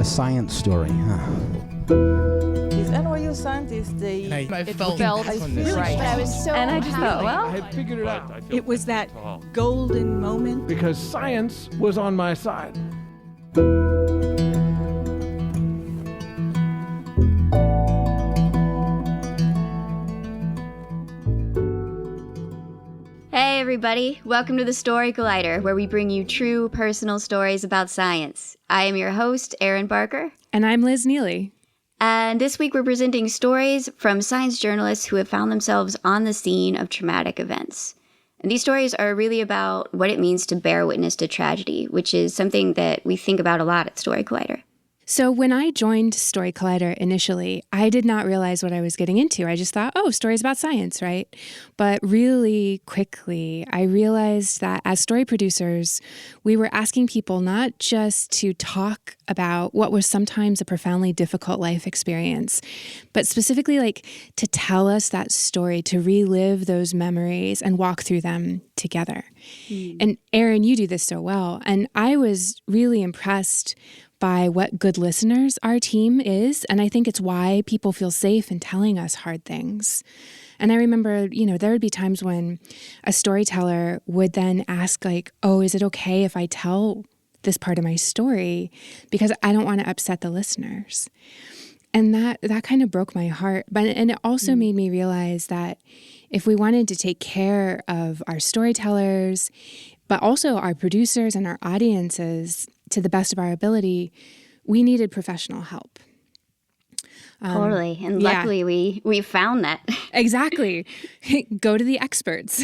science story, huh? These NYU scientists, I felt right. But I was so And I just thought, well, I had figured it out. It was that golden moment. Because science was on my side. Hey everybody, welcome to the Story Collider, where we bring you true personal stories about science. I am your host, Erin Barker. And I'm Liz Neely. And this week we're presenting stories from science journalists who have found themselves on the scene of traumatic events. And these stories are really about what it means to bear witness to tragedy, which is something that we think about a lot at Story Collider. So when I joined Story Collider initially, I did not realize what I was getting into. I just thought, oh, stories about science, right? But really quickly, I realized that as story producers, we were asking people not just to talk about what was sometimes a profoundly difficult life experience, but specifically like to tell us that story, to relive those memories and walk through them together. And Erin, you do this so well. And I was really impressed by what good listeners our team is. And I think it's why people feel safe in telling us hard things. And I remember, there would be times when a storyteller would then ask like, oh, is it okay if I tell this part of my story? Because I don't want to upset the listeners. And that kind of broke my heart. And it also made me realize that if we wanted to take care of our storytellers, but also our producers and our audiences to the best of our ability, we needed professional help. Totally. And luckily we found that. Exactly. Go to the experts.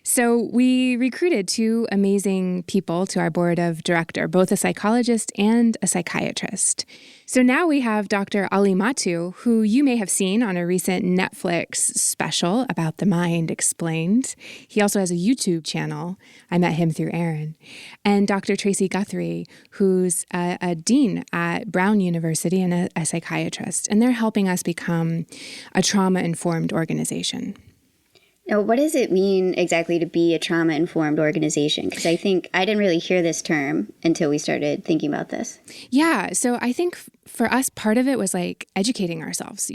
So we recruited two amazing people to our board of director, both a psychologist and a psychiatrist. So now we have Dr. Ali Matu, who you may have seen on a recent Netflix special about the mind explained. He also has a YouTube channel. I met him through Erin. And Dr. Tracy Guthrie, who's a dean at Brown University and a psychiatrist. And they're helping us become a trauma-informed organization. Now, what does it mean exactly to be a trauma-informed organization? Because I think I didn't really hear this term until we started thinking about this. Yeah. So I think for us, part of it was like educating ourselves,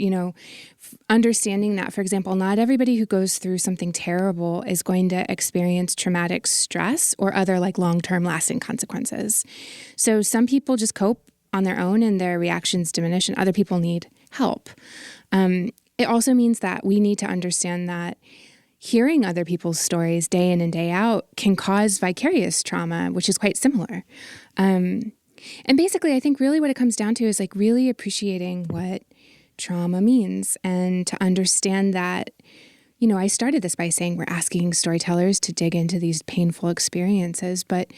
understanding that, for example, not everybody who goes through something terrible is going to experience traumatic stress or other like long-term lasting consequences. So some people just cope on their own and their reactions diminish, and other people need help. It also means that we need to understand that hearing other people's stories day in and day out can cause vicarious trauma, which is quite similar. And basically, I think really what it comes down to is like really appreciating what trauma means and to understand that, I started this by saying we're asking storytellers to dig into these painful experiences, but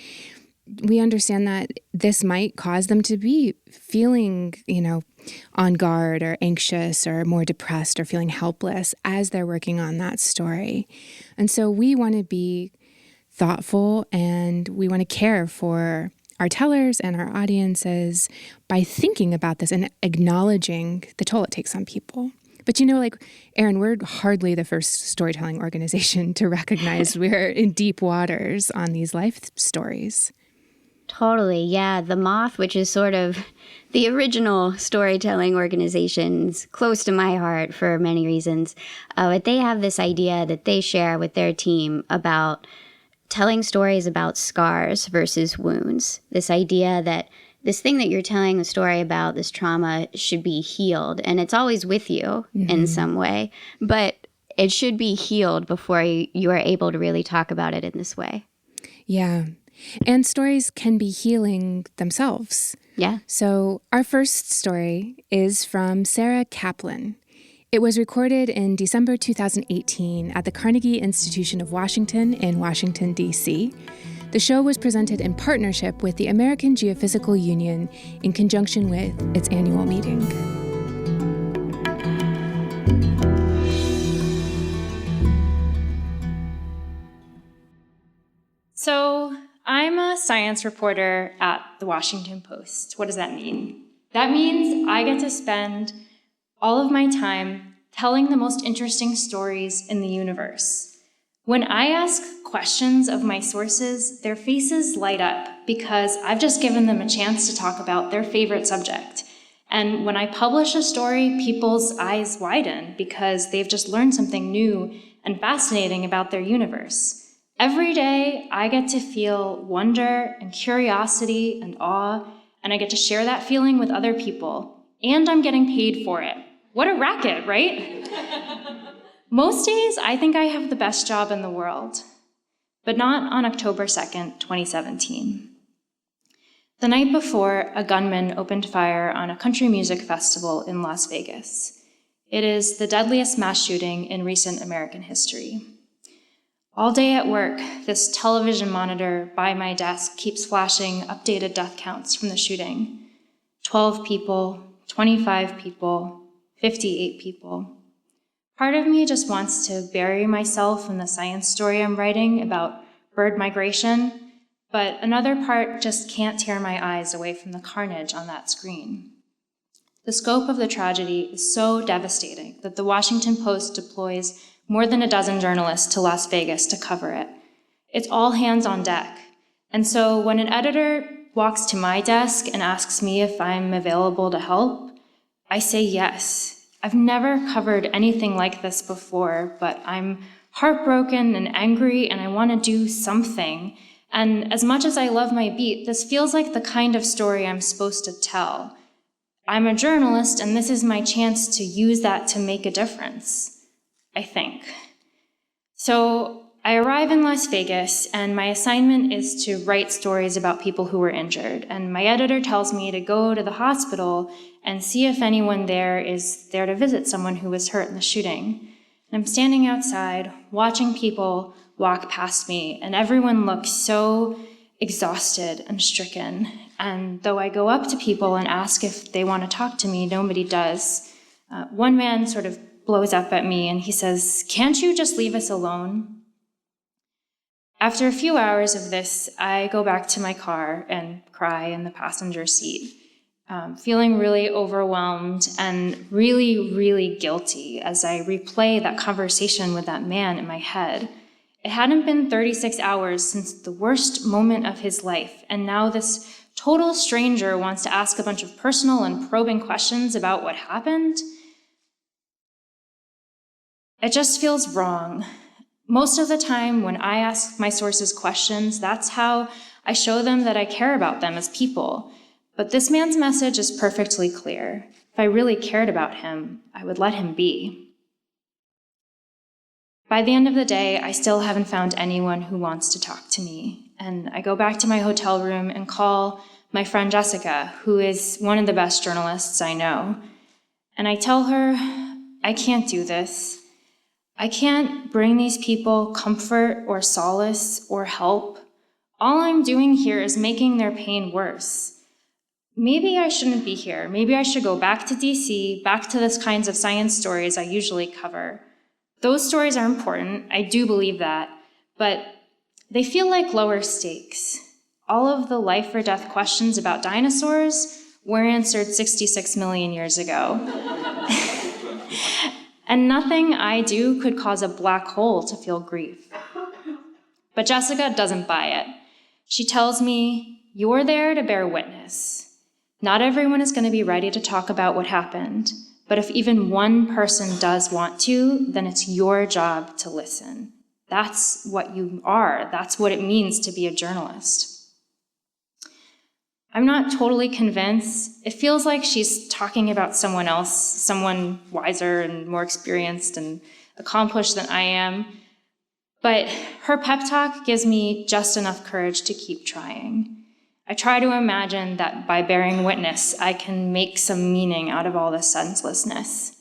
we understand that this might cause them to be feeling, on guard or anxious or more depressed or feeling helpless as they're working on that story. And so we want to be thoughtful and we want to care for our tellers and our audiences by thinking about this and acknowledging the toll it takes on people. But Erin, we're hardly the first storytelling organization to recognize we're in deep waters on these life stories. Totally, yeah. The Moth, which is sort of the original storytelling organizations, close to my heart for many reasons. But they have this idea that they share with their team about telling stories about scars versus wounds. This idea that this thing that you're telling a story about, this trauma, should be healed. And it's always with you in some way. But it should be healed before you are able to really talk about it in this way. Yeah. And stories can be healing themselves. Yeah. So our first story is from Sarah Kaplan. It was recorded in December 2018 at the Carnegie Institution of Washington in Washington, D.C. The show was presented in partnership with the American Geophysical Union in conjunction with its annual meeting. So, I'm a science reporter at the Washington Post. What does that mean? That means I get to spend all of my time telling the most interesting stories in the universe. When I ask questions of my sources, their faces light up because I've just given them a chance to talk about their favorite subject. And when I publish a story, people's eyes widen because they've just learned something new and fascinating about their universe. Every day, I get to feel wonder and curiosity and awe, and I get to share that feeling with other people. And I'm getting paid for it. What a racket, right? Most days, I think I have the best job in the world, but not on October 2nd, 2017. The night before, a gunman opened fire on a country music festival in Las Vegas. It is the deadliest mass shooting in recent American history. All day at work, this television monitor by my desk keeps flashing updated death counts from the shooting. 12 people, 25 people, 58 people. Part of me just wants to bury myself in the science story I'm writing about bird migration, but another part just can't tear my eyes away from the carnage on that screen. The scope of the tragedy is so devastating that the Washington Post deploys more than a dozen journalists to Las Vegas to cover it. It's all hands on deck. And so when an editor walks to my desk and asks me if I'm available to help, I say yes. I've never covered anything like this before, but I'm heartbroken and angry and I want to do something. And as much as I love my beat, this feels like the kind of story I'm supposed to tell. I'm a journalist and this is my chance to use that to make a difference, I think. So I arrive in Las Vegas and my assignment is to write stories about people who were injured. And my editor tells me to go to the hospital and see if anyone there is there to visit someone who was hurt in the shooting. And I'm standing outside watching people walk past me and everyone looks so exhausted and stricken. And though I go up to people and ask if they want to talk to me, nobody does. One man sort of blows up at me and he says, "Can't you just leave us alone?" After a few hours of this, I go back to my car and cry in the passenger seat, feeling really overwhelmed and really, really guilty as I replay that conversation with that man in my head. It hadn't been 36 hours since the worst moment of his life, and now this total stranger wants to ask a bunch of personal and probing questions about what happened. It just feels wrong. Most of the time when I ask my sources questions, that's how I show them that I care about them as people. But this man's message is perfectly clear. If I really cared about him, I would let him be. By the end of the day, I still haven't found anyone who wants to talk to me. And I go back to my hotel room and call my friend Jessica, who is one of the best journalists I know. And I tell her, I can't do this. I can't bring these people comfort or solace or help. All I'm doing here is making their pain worse. Maybe I shouldn't be here. Maybe I should go back to DC, back to the kinds of science stories I usually cover. Those stories are important, I do believe that, but they feel like lower stakes. All of the life or death questions about dinosaurs were answered 66 million years ago. And nothing I do could cause a black hole to feel grief. But Jessica doesn't buy it. She tells me, "You're there to bear witness. Not everyone is going to be ready to talk about what happened, but if even one person does want to, then it's your job to listen. That's what you are. That's what it means to be a journalist." I'm not totally convinced. It feels like she's talking about someone else, someone wiser and more experienced and accomplished than I am. But her pep talk gives me just enough courage to keep trying. I try to imagine that by bearing witness, I can make some meaning out of all this senselessness.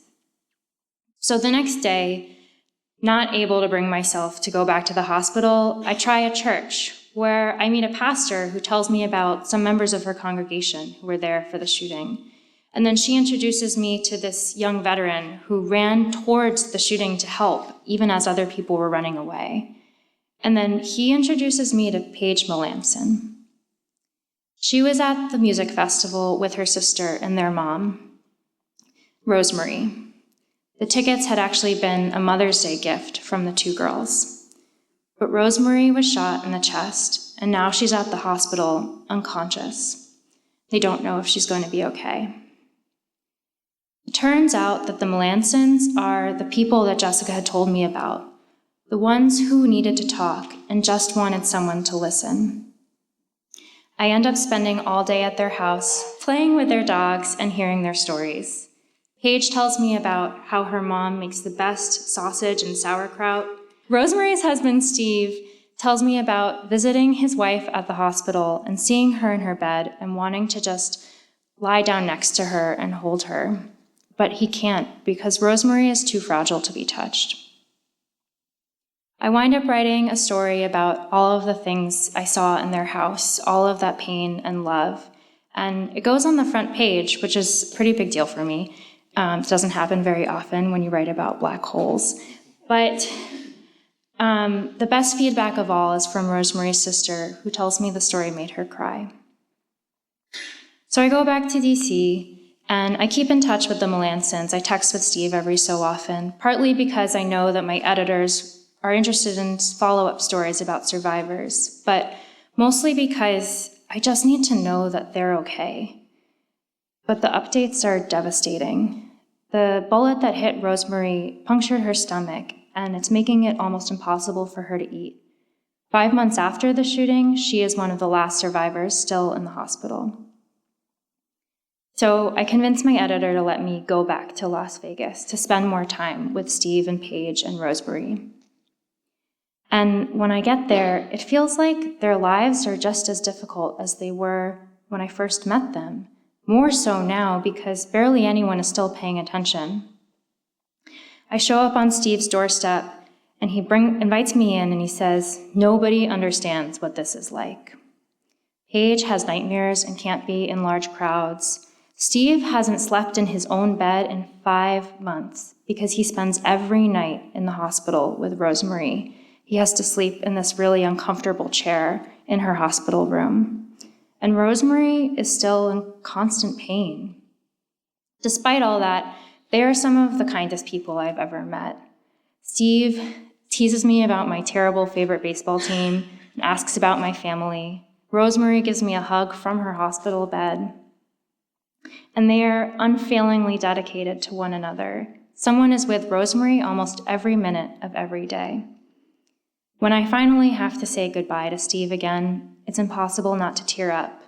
So the next day, not able to bring myself to go back to the hospital, I try a church where I meet a pastor who tells me about some members of her congregation who were there for the shooting. And then she introduces me to this young veteran who ran towards the shooting to help, even as other people were running away. And then he introduces me to Paige Melanson. She was at the music festival with her sister and their mom, Rosemary. The tickets had actually been a Mother's Day gift from the two girls. But Rosemary was shot in the chest, and now she's at the hospital, unconscious. They don't know if she's going to be okay. It turns out that the Melansons are the people that Jessica had told me about, the ones who needed to talk and just wanted someone to listen. I end up spending all day at their house, playing with their dogs and hearing their stories. Paige tells me about how her mom makes the best sausage and sauerkraut. Rosemary's husband, Steve, tells me about visiting his wife at the hospital and seeing her in her bed and wanting to just lie down next to her and hold her. But he can't because Rosemary is too fragile to be touched. I wind up writing a story about all of the things I saw in their house, all of that pain and love. And it goes on the front page, which is a pretty big deal for me. It doesn't happen very often when you write about black holes. But the best feedback of all is from Rosemary's sister, who tells me the story made her cry. So I go back to DC, and I keep in touch with the Melansons. I text with Steve every so often, partly because I know that my editors are interested in follow-up stories about survivors, but mostly because I just need to know that they're okay. But the updates are devastating. The bullet that hit Rosemary punctured her stomach, and it's making it almost impossible for her to eat. 5 months after the shooting, she is one of the last survivors still in the hospital. So I convinced my editor to let me go back to Las Vegas to spend more time with Steve and Paige and Rosemary. And when I get there, it feels like their lives are just as difficult as they were when I first met them. More so now because barely anyone is still paying attention. I show up on Steve's doorstep and he invites me in and he says, "Nobody understands what this is like." Paige has nightmares and can't be in large crowds. Steve hasn't slept in his own bed in 5 months because he spends every night in the hospital with Rosemary. He has to sleep in this really uncomfortable chair in her hospital room. And Rosemary is still in constant pain. Despite all that, they are some of the kindest people I've ever met. Steve teases me about my terrible favorite baseball team and asks about my family. Rosemary gives me a hug from her hospital bed. And they are unfailingly dedicated to one another. Someone is with Rosemary almost every minute of every day. When I finally have to say goodbye to Steve again, it's impossible not to tear up.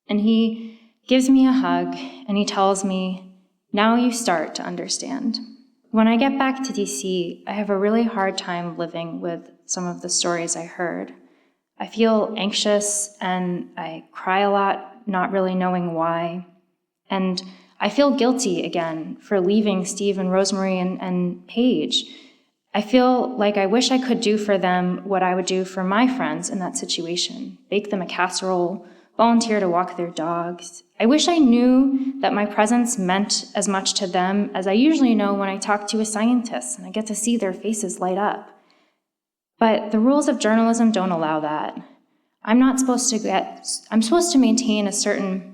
And he gives me a hug, and he tells me, "Now you start to understand." When I get back to DC, I have a really hard time living with some of the stories I heard. I feel anxious, and I cry a lot, not really knowing why. And I feel guilty again for leaving Steve and Rosemary and Paige. I feel like I wish I could do for them what I would do for my friends in that situation. Bake them a casserole, volunteer to walk their dogs. I wish I knew that my presence meant as much to them as I usually know when I talk to a scientist and I get to see their faces light up. But the rules of journalism don't allow that. I'm supposed to maintain a certain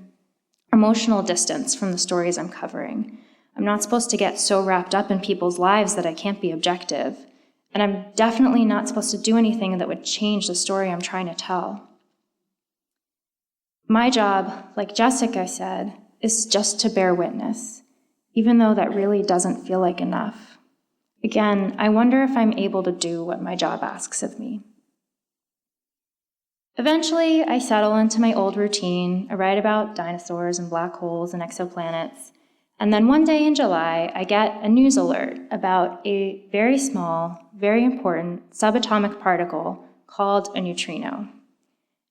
emotional distance from the stories I'm covering. I'm not supposed to get so wrapped up in people's lives that I can't be objective. And I'm definitely not supposed to do anything that would change the story I'm trying to tell. My job, like Jessica said, is just to bear witness, even though that really doesn't feel like enough. Again, I wonder if I'm able to do what my job asks of me. Eventually, I settle into my old routine. I write about dinosaurs and black holes and exoplanets. And then one day in July, I get a news alert about a very small, very important subatomic particle called a neutrino.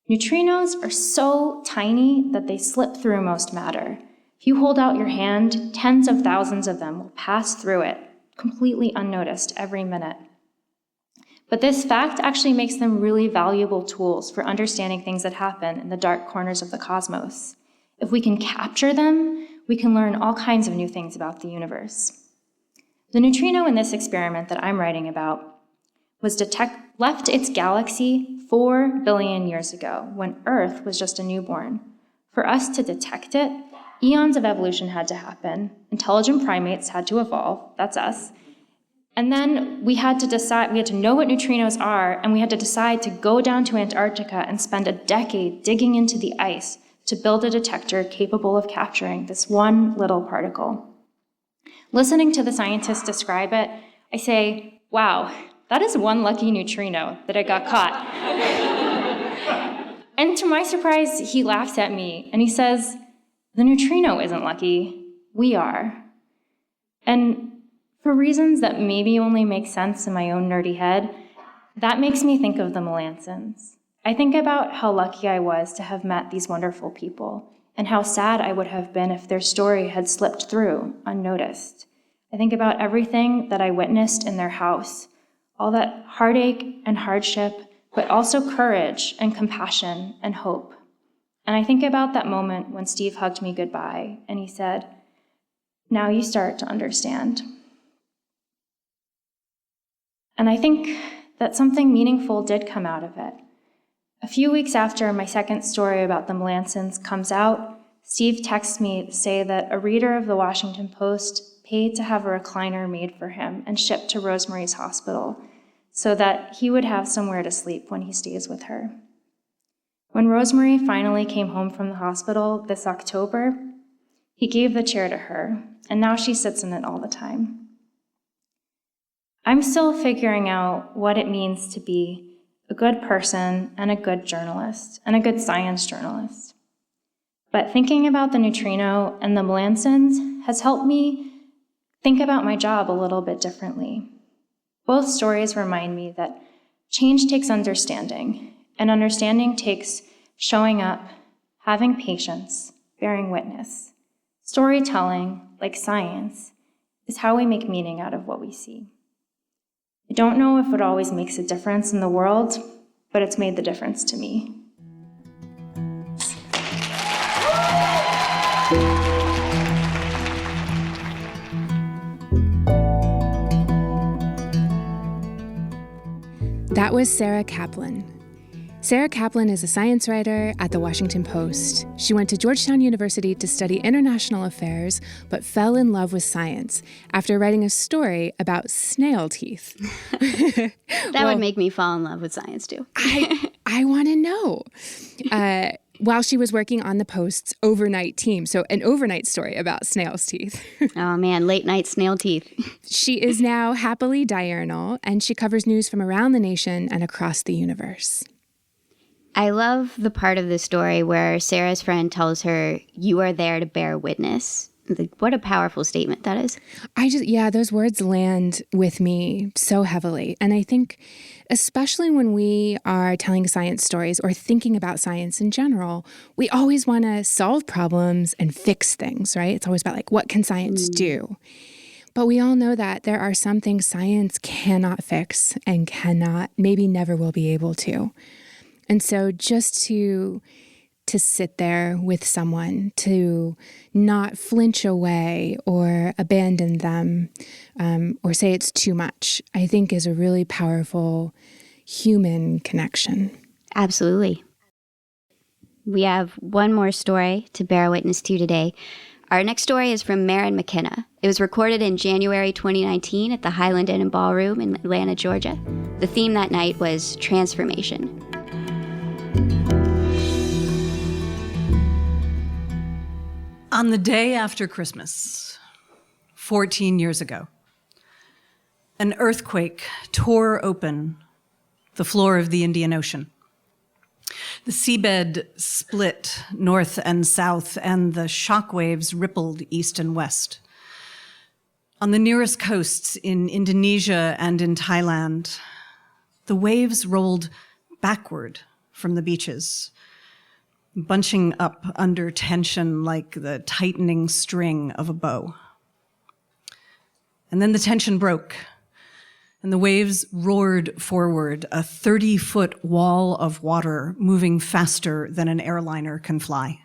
Neutrinos are so tiny that they slip through most matter. If you hold out your hand, tens of thousands of them will pass through it, completely unnoticed every minute. But this fact actually makes them really valuable tools for understanding things that happen in the dark corners of the cosmos. If we can capture them, we can learn all kinds of new things about the universe. The neutrino in this experiment that I'm writing about left its galaxy 4 billion years ago, when Earth was just a newborn. For us to detect it, eons of evolution had to happen, intelligent primates had to evolve, that's us, And then we had to know what neutrinos are, and we had to decide to go down to Antarctica and spend a decade digging into the ice to build a detector capable of capturing this one little particle. Listening to the scientists describe it, I say, wow, that is one lucky neutrino that it got caught. And to my surprise, he laughs at me and he says, the neutrino isn't lucky, we are. And for reasons that maybe only make sense in my own nerdy head, that makes me think of the Melancons. I think about how lucky I was to have met these wonderful people, and how sad I would have been if their story had slipped through unnoticed. I think about everything that I witnessed in their house, all that heartache and hardship, but also courage and compassion and hope. And I think about that moment when Steve hugged me goodbye, and he said, now you start to understand. And I think that something meaningful did come out of it. A few weeks after my second story about the Melancons comes out, Steve texts me to say that a reader of the Washington Post paid to have a recliner made for him and shipped to Rosemary's hospital so that he would have somewhere to sleep when he stays with her. When Rosemary finally came home from the hospital this October, he gave the chair to her, and now she sits in it all the time. I'm still figuring out what it means to be a good person and a good journalist and a good science journalist. But thinking about the neutrino and the Melancons has helped me think about my job a little bit differently. Both stories remind me that change takes understanding, and understanding takes showing up, having patience, bearing witness. Storytelling, like science, is how we make meaning out of what we see. I don't know if it always makes a difference in the world, but it's made the difference to me. That was Sarah Kaplan. Sarah Kaplan is a science writer at the Washington Post. She went to Georgetown University to study international affairs, but fell in love with science after writing a story about snail teeth. That would make me fall in love with science, too. I want to know. While she was working on the Post's overnight team, so an overnight story about snail's teeth. Oh, man, late night snail teeth. She is now happily diurnal, and she covers news from around the nation and across the universe. I love the part of the story where Sarah's friend tells her, you are there to bear witness. Like, what a powerful statement that is. Those words land with me so heavily. And I think, especially when we are telling science stories or thinking about science in general, we always want to solve problems and fix things, right? It's always about, like, what can science do? But we all know that there are some things science cannot fix and cannot, maybe never will be able to. And so just to sit there with someone, to not flinch away or abandon them or say it's too much, I think is a really powerful human connection. Absolutely. We have one more story to bear witness to today. Our next story is from Maryn McKenna. It was recorded in January 2019 at the Highland Inn and Ballroom in Atlanta, Georgia. The theme that night was transformation. On the day after Christmas, 14 years ago, an earthquake tore open the floor of the Indian Ocean. The seabed split north and south, and the shockwaves rippled east and west. On the nearest coasts in Indonesia and in Thailand, the waves rolled backward from the beaches, bunching up under tension like the tightening string of a bow. And then the tension broke, and the waves roared forward, a 30-foot wall of water moving faster than an airliner can fly.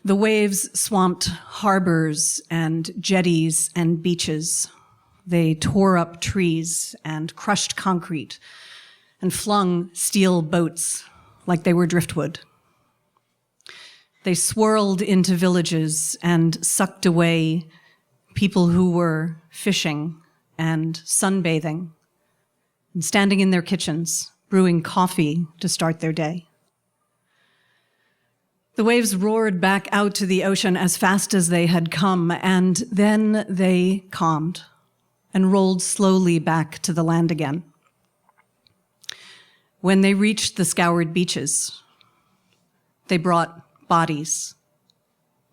The waves swamped harbors and jetties and beaches. They tore up trees and crushed concrete and flung steel boats like they were driftwood. They swirled into villages and sucked away people who were fishing and sunbathing and standing in their kitchens, brewing coffee to start their day. The waves roared back out to the ocean as fast as they had come, and then they calmed and rolled slowly back to the land again. When they reached the scoured beaches, they brought bodies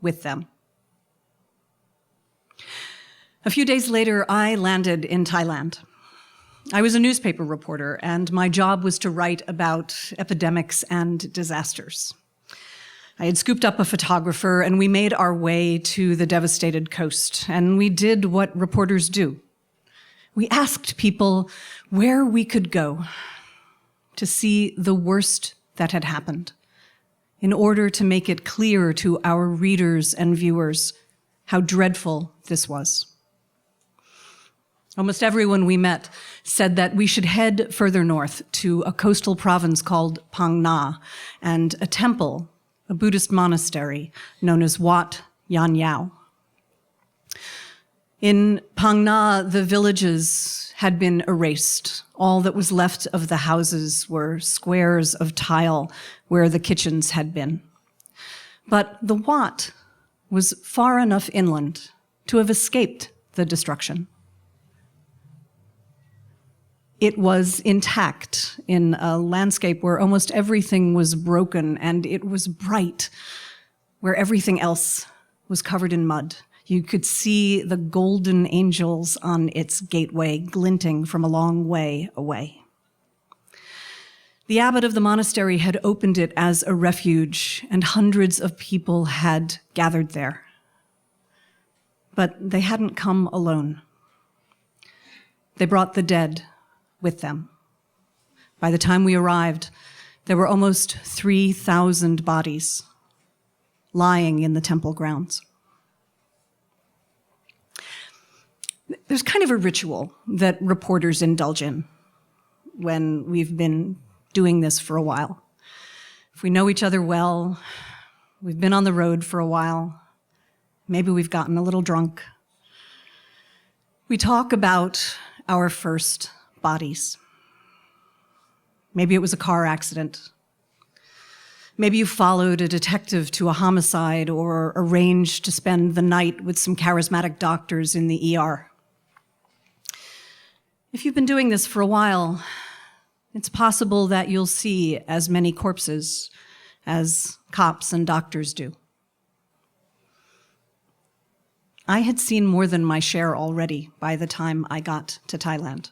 with them. A few days later, I landed in Thailand. I was a newspaper reporter, and my job was to write about epidemics and disasters. I had scooped up a photographer, and we made our way to the devastated coast, and we did what reporters do. We asked people where we could go to see the worst that had happened, in order to make it clear to our readers and viewers how dreadful this was. Almost everyone we met said that we should head further north to a coastal province called Phang Na and a temple, a Buddhist monastery known as Wat Yan Yao. In Phang Na, the villages had been erased. All that was left of the houses were squares of tile where the kitchens had been. But the Wat was far enough inland to have escaped the destruction. It was intact in a landscape where almost everything was broken, and it was bright where everything else was covered in mud. You could see the golden angels on its gateway glinting from a long way away. The abbot of the monastery had opened it as a refuge, and hundreds of people had gathered there. But they hadn't come alone. They brought the dead with them. By the time we arrived, there were almost 3,000 bodies lying in the temple grounds. There's kind of a ritual that reporters indulge in when we've been doing this for a while. If we know each other well, we've been on the road for a while, maybe we've gotten a little drunk, we talk about our first bodies. Maybe it was a car accident. Maybe you followed a detective to a homicide or arranged to spend the night with some charismatic doctors in the ER. If you've been doing this for a while, it's possible that you'll see as many corpses as cops and doctors do. I had seen more than my share already by the time I got to Thailand.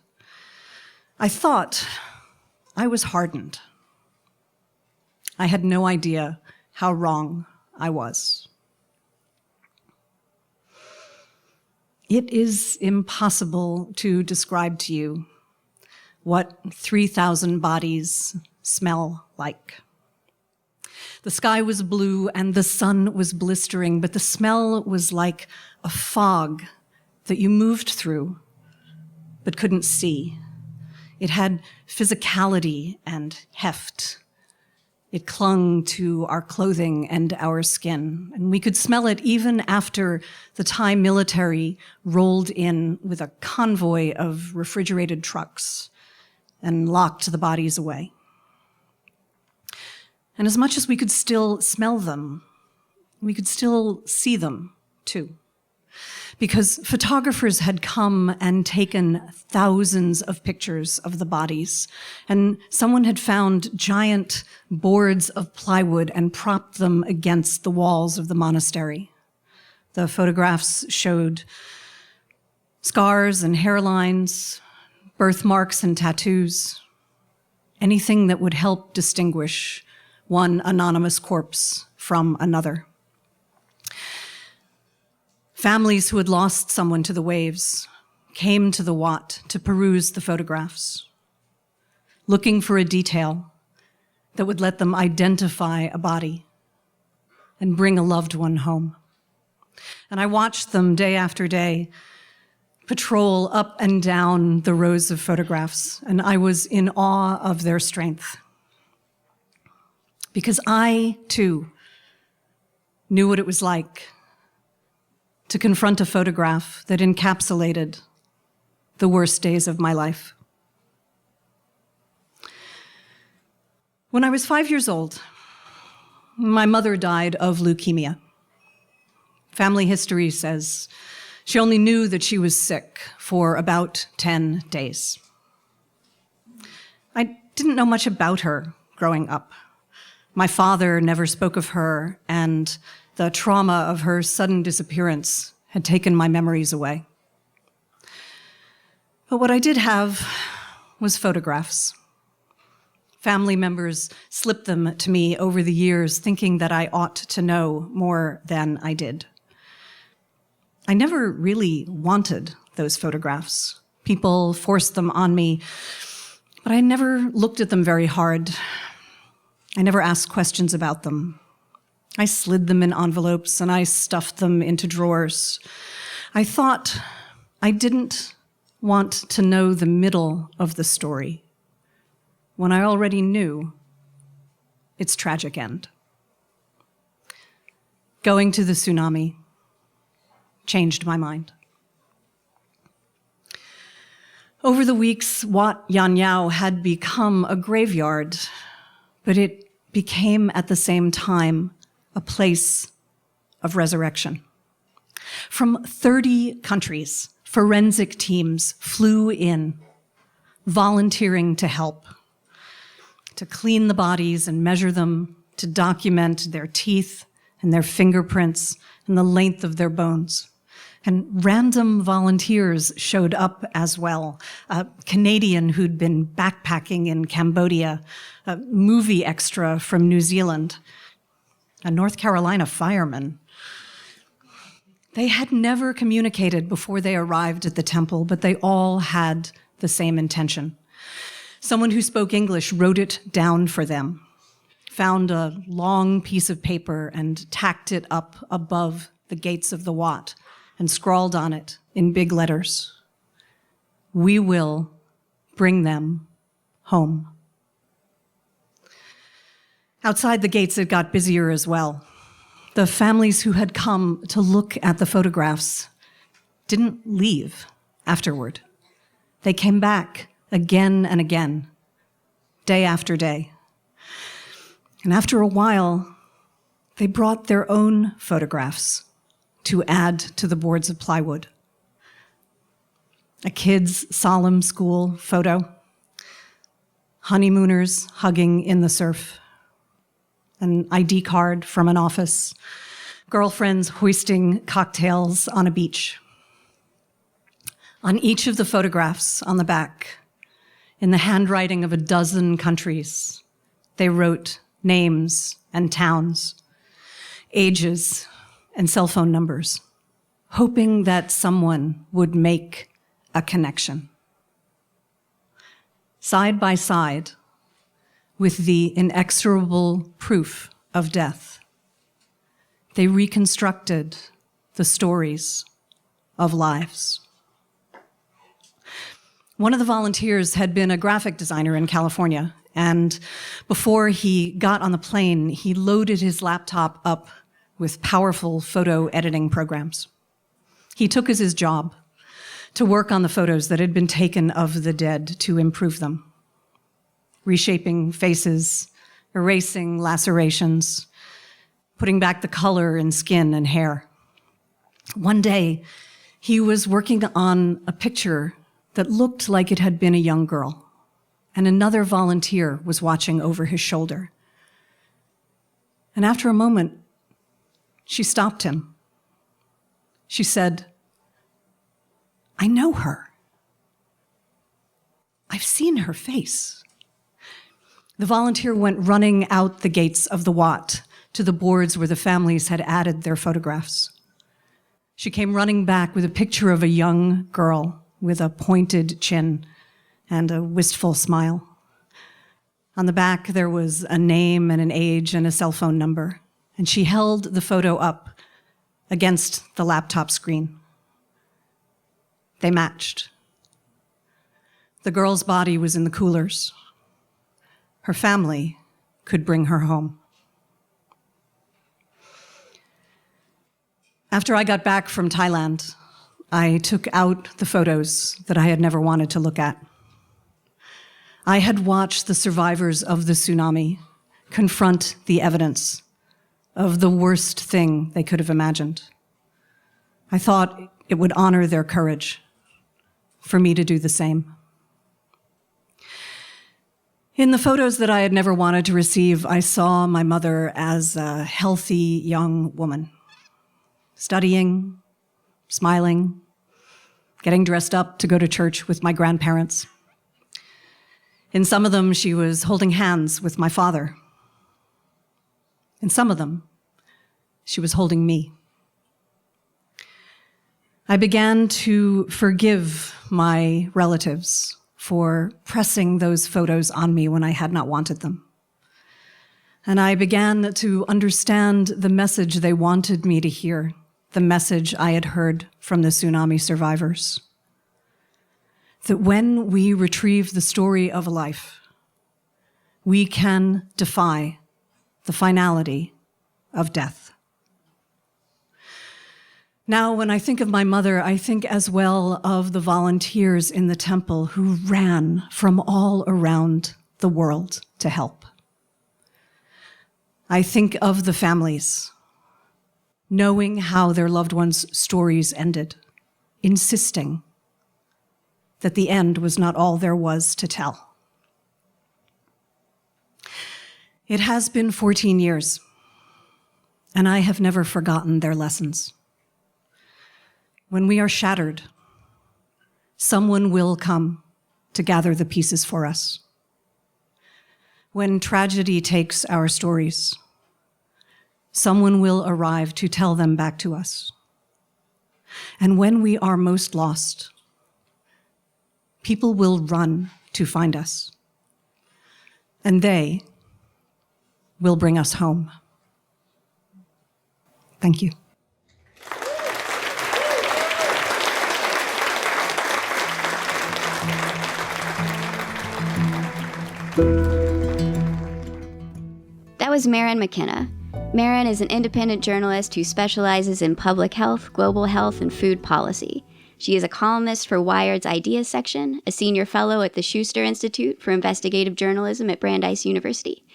I thought I was hardened. I had no idea how wrong I was. It is impossible to describe to you what 3,000 bodies smell like. The sky was blue and the sun was blistering, but the smell was like a fog that you moved through but couldn't see. It had physicality and heft. It clung to our clothing and our skin, and we could smell it even after the Thai military rolled in with a convoy of refrigerated trucks and locked the bodies away. And as much as we could still smell them, we could still see them too. Because photographers had come and taken thousands of pictures of the bodies, and someone had found giant boards of plywood and propped them against the walls of the monastery. The photographs showed scars and hairlines, birthmarks and tattoos, anything that would help distinguish one anonymous corpse from another. Families who had lost someone to the waves came to the Wat to peruse the photographs, looking for a detail that would let them identify a body and bring a loved one home. And I watched them day after day patrol up and down the rows of photographs, and I was in awe of their strength. Because I, too, knew what it was like to confront a photograph that encapsulated the worst days of my life. When I was 5 years old, my mother died of leukemia. Family history says she only knew that she was sick for about 10 days. I didn't know much about her growing up. My father never spoke of her, and the trauma of her sudden disappearance had taken my memories away. But what I did have was photographs. Family members slipped them to me over the years, thinking that I ought to know more than I did. I never really wanted those photographs. People forced them on me, but I never looked at them very hard. I never asked questions about them. I slid them in envelopes and I stuffed them into drawers. I thought I didn't want to know the middle of the story when I already knew its tragic end. Going to the tsunami changed my mind. Over the weeks, Wat Yan Yao had become a graveyard, but it became at the same time a place of resurrection. From 30 countries, forensic teams flew in, volunteering to help, to clean the bodies and measure them, to document their teeth and their fingerprints and the length of their bones. And random volunteers showed up as well. A Canadian who'd been backpacking in Cambodia, a movie extra from New Zealand, a North Carolina fireman. They had never communicated before they arrived at the temple, but they all had the same intention. Someone who spoke English wrote it down for them, found a long piece of paper and tacked it up above the gates of the Wat and scrawled on it in big letters, "We will bring them home." Outside the gates, it got busier as well. The families who had come to look at the photographs didn't leave afterward. They came back again and again, day after day. And after a while, they brought their own photographs to add to the boards of plywood. A kid's solemn school photo, honeymooners hugging in the surf, an ID card from an office, girlfriends hoisting cocktails on a beach. On each of the photographs on the back, in the handwriting of a dozen countries, they wrote names and towns, ages and cell phone numbers, hoping that someone would make a connection. Side by side with the inexorable proof of death, they reconstructed the stories of lives. One of the volunteers had been a graphic designer in California, and before he got on the plane, he loaded his laptop up with powerful photo editing programs. He took as his job to work on the photos that had been taken of the dead to improve them, reshaping faces, erasing lacerations, putting back the color in skin and hair. One day, he was working on a picture that looked like it had been a young girl, and another volunteer was watching over his shoulder. And after a moment, she stopped him. She said, "I know her. I've seen her face." The volunteer went running out the gates of the Wat to the boards where the families had added their photographs. She came running back with a picture of a young girl with a pointed chin and a wistful smile. On the back, there was a name and an age and a cell phone number, and she held the photo up against the laptop screen. They matched. The girl's body was in the coolers. Her family could bring her home. After I got back from Thailand, I took out the photos that I had never wanted to look at. I had watched the survivors of the tsunami confront the evidence of the worst thing they could have imagined. I thought it would honor their courage for me to do the same. In the photos that I had never wanted to receive, I saw my mother as a healthy young woman, studying, smiling, getting dressed up to go to church with my grandparents. In some of them, she was holding hands with my father. In some of them, she was holding me. I began to forgive my relatives for pressing those photos on me when I had not wanted them. And I began to understand the message they wanted me to hear, the message I had heard from the tsunami survivors. That when we retrieve the story of a life, we can defy the finality of death. Now, when I think of my mother, I think as well of the volunteers in the temple who ran from all around the world to help. I think of the families, knowing how their loved ones' stories ended, insisting that the end was not all there was to tell. It has been 14 years, and I have never forgotten their lessons. When we are shattered, someone will come to gather the pieces for us. When tragedy takes our stories, someone will arrive to tell them back to us. And when we are most lost, people will run to find us, and they will bring us home. Thank you. That was Maryn McKenna. Maryn is an independent journalist who specializes in public health, global health, and food policy. She is a columnist for Wired's Ideas section, a senior fellow at the Schuster Institute for Investigative Journalism at Brandeis University,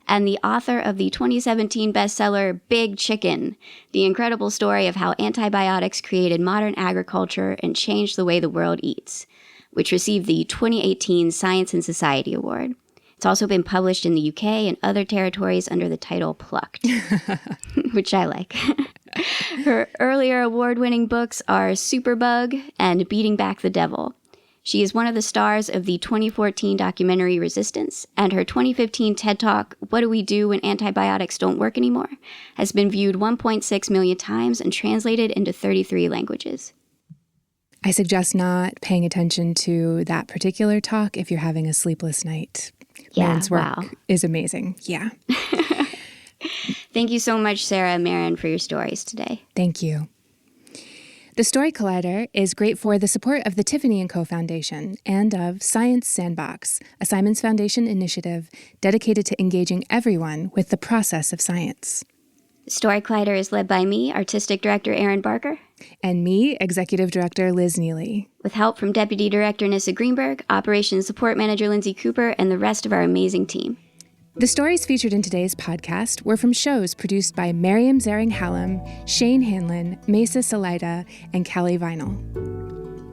and the author of the 2017 bestseller Big Chicken, the incredible story of how antibiotics created modern agriculture and changed the way the world eats, which received the 2018 Science and Society Award. It's also been published in the UK and other territories under the title Plucked, which I like. Her earlier award-winning books are Superbug and Beating Back the Devil. She is one of the stars of the 2014 documentary Resistance, and her 2015 TED Talk, What Do We Do When Antibiotics Don't Work Anymore?, has been viewed 1.6 million times and translated into 33 languages. I suggest not paying attention to that particular talk if you're having a sleepless night. Yeah, Maryn's work wow. is amazing. Yeah. Thank you so much, Sarah and Maryn, for your stories today. Thank you. The Story Collider is great for the support of the Tiffany & Co. Foundation and of Science Sandbox, a Simons Foundation initiative dedicated to engaging everyone with the process of science. Story Collider is led by me, Artistic Director Erin Barker. And me, Executive Director Liz Neely. With help from Deputy Director Nissa Greenberg, Operations Support Manager Lindsay Cooper, and the rest of our amazing team. The stories featured in today's podcast were from shows produced by Miriam Zering-Hallam, Shane Hanlon, Mesa Salida, and Callie Vinyl.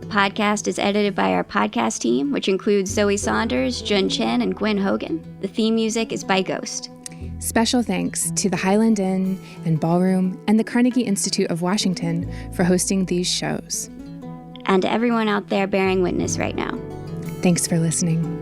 The podcast is edited by our podcast team, which includes Zoe Saunders, Jun Chen, and Gwen Hogan. The theme music is by Ghost. Special thanks to the Highland Inn and Ballroom and the Carnegie Institute of Washington for hosting these shows. And to everyone out there bearing witness right now. Thanks for listening.